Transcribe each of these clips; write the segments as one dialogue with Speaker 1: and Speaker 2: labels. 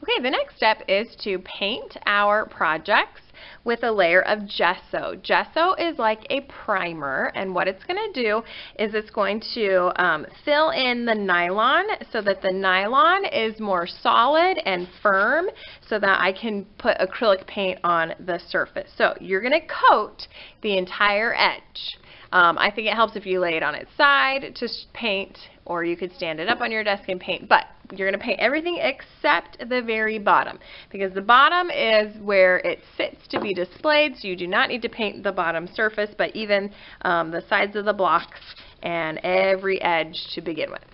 Speaker 1: Okay, the next step is to paint our projects with a layer of gesso. Gesso is like a primer, and what it's going to do is it's going to fill in the nylon so that the nylon is more solid and firm so that I can put acrylic paint on the surface. So you're going to coat the entire edge. I think it helps if you lay it on its side to paint, or you could stand it up on your desk and paint, but you're going to paint everything except the very bottom, because the bottom is where it sits to be displayed, so you do not need to paint the bottom surface, but even the sides of the blocks and every edge to begin with.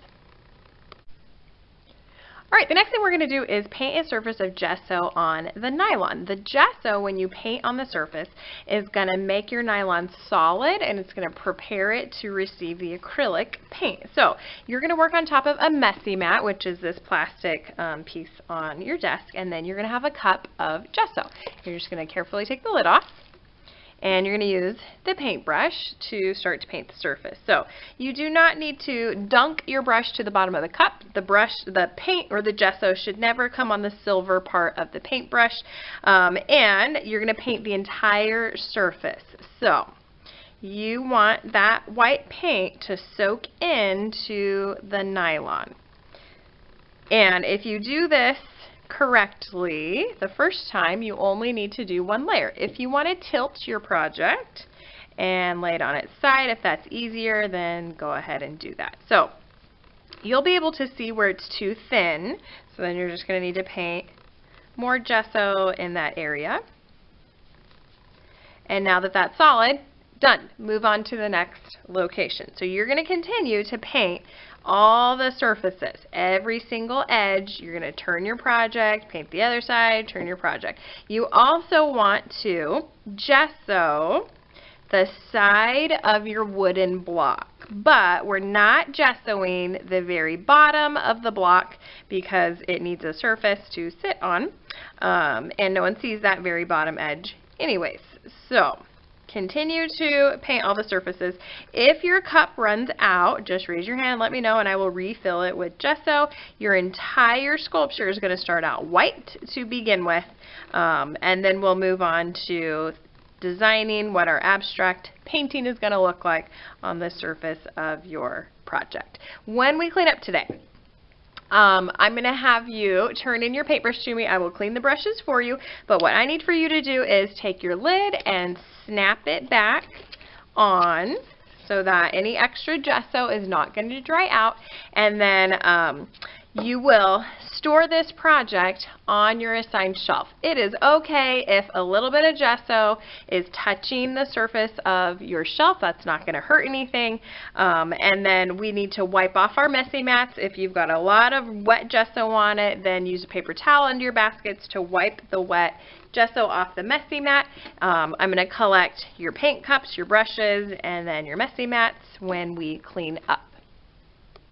Speaker 1: Alright, the next thing we're going to do is paint a surface of gesso on the nylon. The gesso, when you paint on the surface, is going to make your nylon solid, and it's going to prepare it to receive the acrylic paint. So you're going to work on top of a messy mat, which is this plastic piece on your desk, and then you're going to have a cup of gesso. You're just going to carefully take the lid off, and you're going to use the paintbrush to start to paint the surface. So you do not need to dunk your brush to the bottom of the cup. The paint or the gesso should never come on the silver part of the paintbrush, and you're going to paint the entire surface. So you want that white paint to soak into the nylon. And if you do this correctly the first time, you only need to do one layer. If you want to tilt your project and lay it on its side, if that's easier, then go ahead and do that. So you'll be able to see where it's too thin, so then you're just going to need to paint more gesso in that area. And now that that's solid, done. Move on to the next location. So you're going to continue to paint all the surfaces, every single edge. You're going to turn your project, paint the other side, turn your project. You also want to gesso the side of your wooden block, but we're not gessoing the very bottom of the block because it needs a surface to sit on, and no one sees that very bottom edge anyways. So continue to paint all the surfaces. If your cup runs out, just raise your hand, let me know, and I will refill it with gesso. Your entire sculpture is going to start out white to begin with, and then we'll move on to designing what our abstract painting is going to look like on the surface of your project. When we clean up today, I'm going to have you turn in your paintbrush to me. I will clean the brushes for you, but what I need for you to do is take your lid and snap it back on so that any extra gesso is not going to dry out, and then you will store this project on your assigned shelf. It is okay if a little bit of gesso is touching the surface of your shelf. That's not going to hurt anything. And then we need to wipe off our messy mats. If you've got a lot of wet gesso on it, then use a paper towel under your baskets to wipe the wet gesso off the messy mat. I'm going to collect your paint cups, your brushes, and then your messy mats when we clean up.